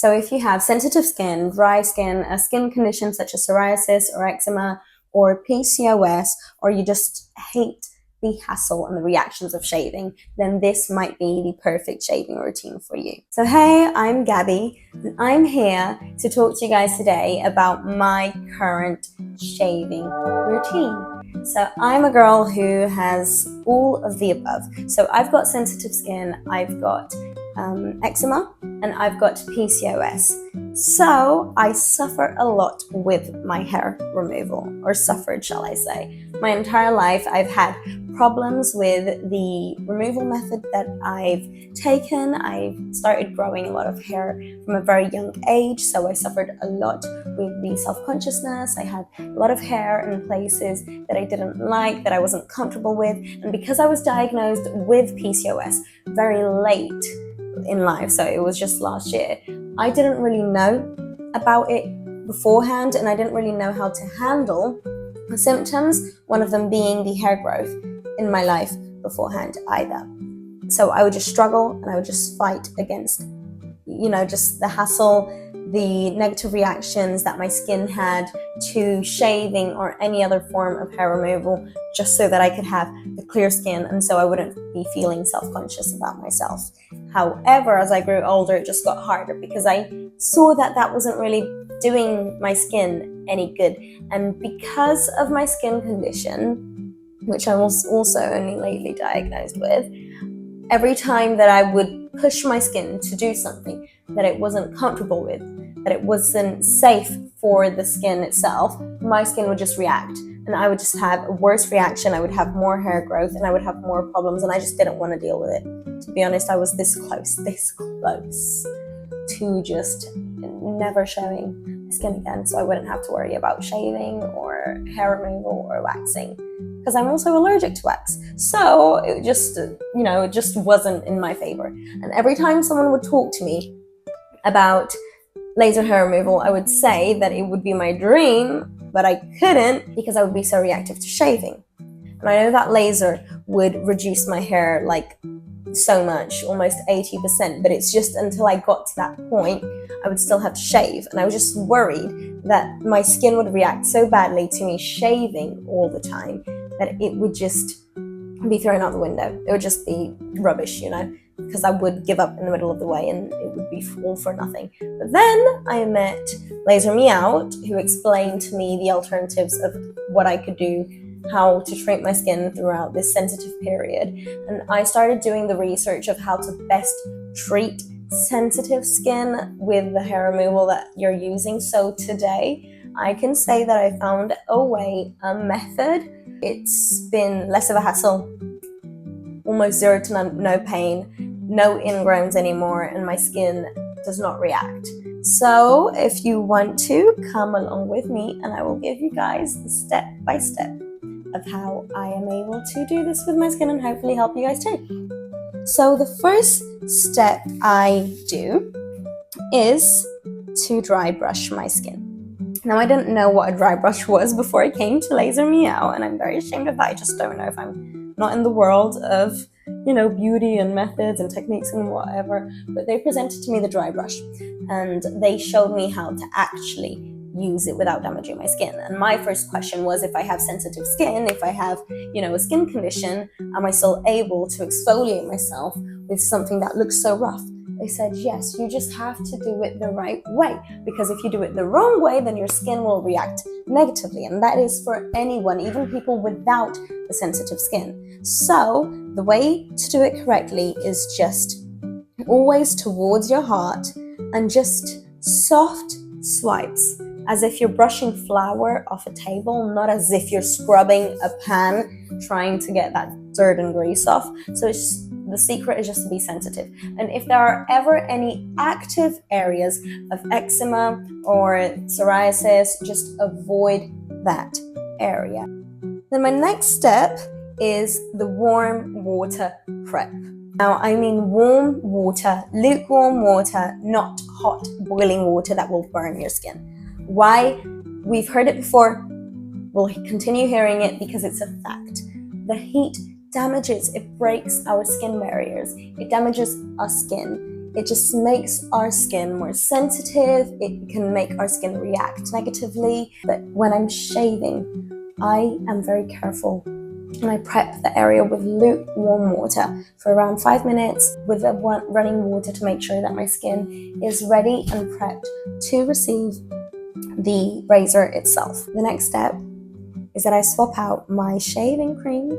So if you have sensitive skin, dry skin, a skin condition such as psoriasis or eczema or PCOS, or you just hate the hassle and the reactions of shaving, then this might be the perfect shaving routine for you. So hey, I'm Gabby, and I'm here to talk to you guys today about my current shaving routine. So I'm a girl who has all of the above. So I've got sensitive skin, I've got eczema, and I've got PCOS. So I suffer a lot with my hair removal, or suffered, shall I say. My entire life I've had problems with the removal method that I've taken. I started growing a lot of hair from a very young age, so I suffered a lot with the self-consciousness. I had a lot of hair in places that I didn't like, that I wasn't comfortable with, and because I was diagnosed with PCOS very late in life, so it was just last year, I didn't really know about it beforehand, and I didn't really know how to handle the symptoms, one of them being the hair growth in my life beforehand either. So I would just struggle, and I would just fight against, just the hassle, the negative reactions that my skin had to shaving or any other form of hair removal, just so that I could have the clear skin and so I wouldn't be feeling self-conscious about myself. However, as I grew older, it just got harder because I saw that that wasn't really doing my skin any good. And because of my skin condition, which I was also only lately diagnosed with, every time that I would push my skin to do something that it wasn't comfortable with, that it wasn't safe for the skin itself, my skin would just react. And I would just have a worse reaction, I would have more hair growth, and I would have more problems, and I just didn't want to deal with it. To be honest, I was this close to just never showing my skin again, so I wouldn't have to worry about shaving or hair removal or waxing, because I'm also allergic to wax. So it just wasn't in my favor. And every time someone would talk to me about laser hair removal, I would say that it would be my dream, but I couldn't because I would be so reactive to shaving. And I know that laser would reduce my hair like so much, almost 80%, but it's just until I got to that point, I would still have to shave. And I was just worried that my skin would react so badly to me shaving all the time that it would just be thrown out the window. It would just be rubbish, because I would give up in the middle of the way and it would be all for nothing. But then I met Laser Me Out, who explained to me the alternatives of what I could do, how to treat my skin throughout this sensitive period. And I started doing the research of how to best treat sensitive skin with the hair removal that you're using. So today I can say that I found a method. It's been less of a hassle, almost zero to no pain, no ingrowns anymore, and my skin does not react. So if you want to, come along with me and I will give you guys the step by step of how I am able to do this with my skin and hopefully help you guys too. So the first step I do is to dry brush my skin. Now, I didn't know what a dry brush was before I came to Laser Me Out, and I'm very ashamed of that. I just don't know, if I'm not in the world of, beauty and methods and techniques and whatever. But they presented to me the dry brush, and they showed me how to actually use it without damaging my skin. And my first question was, if I have sensitive skin, if I have, a skin condition, am I still able to exfoliate myself with something that looks so rough? They said, yes, you just have to do it the right way, because if you do it the wrong way, then your skin will react negatively. And that is for anyone, even people without the sensitive skin. So the way to do it correctly is just always towards your heart and just soft swipes, as if you're brushing flour off a table, not as if you're scrubbing a pan trying to get that dirt and grease off. So the secret is just to be sensitive. And if there are ever any active areas of eczema or psoriasis, just avoid that area. Then my next step is the warm water prep. Now, I mean warm water, lukewarm water, not hot boiling water that will burn your skin. Why? We've heard it before. We'll continue hearing it because it's a fact. The heat damages, it breaks our skin barriers. It damages our skin. It just makes our skin more sensitive. It can make our skin react negatively. But when I'm shaving, I am very careful, and I prep the area with lukewarm water for around 5 minutes with running water to make sure that my skin is ready and prepped to receive the razor itself. The next step is that I swap out my shaving cream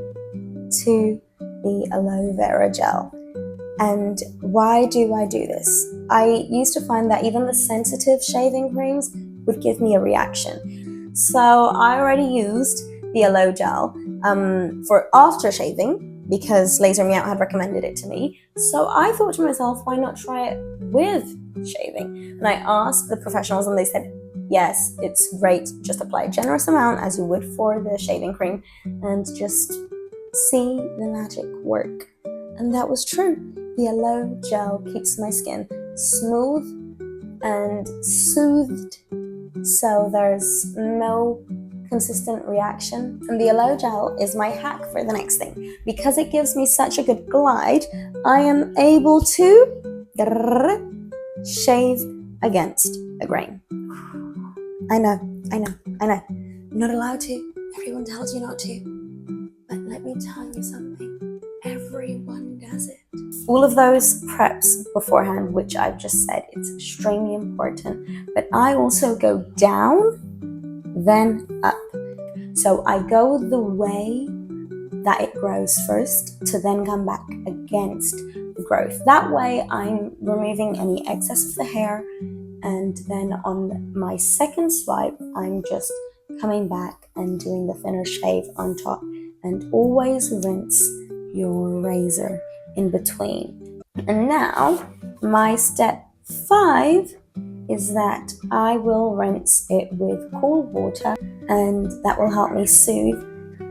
to the aloe vera gel. And why do I do this? I used to find that even the sensitive shaving creams would give me a reaction. So I already used the aloe gel for after shaving because Laser Me Out had recommended it to me. So I thought to myself, why not try it with shaving? And I asked the professionals and they said, yes, it's great. Just apply a generous amount as you would for the shaving cream and just see the magic work. And that was true. The aloe gel keeps my skin smooth and soothed, so there's no consistent reaction. And the aloe gel is my hack for the next thing. Because it gives me such a good glide, I am able to shave against a grain. I know. You're not allowed to. Everyone tells you not to. But let me tell you something. Everyone does it. All of those preps beforehand, which I've just said, it's extremely important. But I also go down, then up. So I go the way that it grows first to then come back against the growth. That way I'm removing any excess of the hair, and then on my second swipe I'm just coming back and doing the thinner shave on top. And always rinse your razor in between. And now my step 5 is that I will rinse it with cool water, and that will help me soothe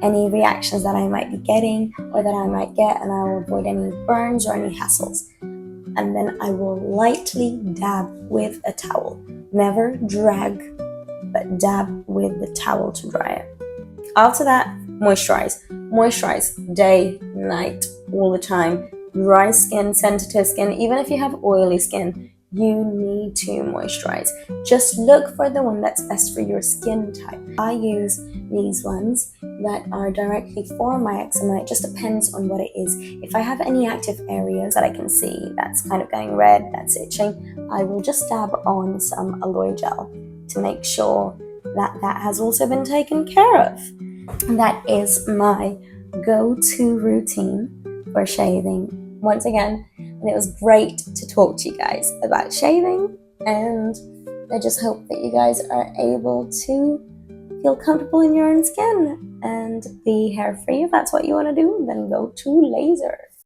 any reactions that I might be getting or that I might get, and I will avoid any burns or any hassles. And then I will lightly dab with a towel. Never drag, but dab with the towel to dry it. After that, moisturize. Moisturize day, night, all the time. Dry skin, sensitive skin, even if you have oily skin, you need to moisturize. Just look for the one that's best for your skin type. I use these ones that are directly for my eczema. It just depends on what it is. If I have any active areas that I can see that's kind of going red, that's itching, I will just dab on some aloe gel to make sure that that has also been taken care of. And that is my go-to routine for shaving. Once again, and it was great to talk to you guys about shaving, and I just hope that you guys are able to feel comfortable in your own skin and be hair-free. If that's what you want to do, then go to laser.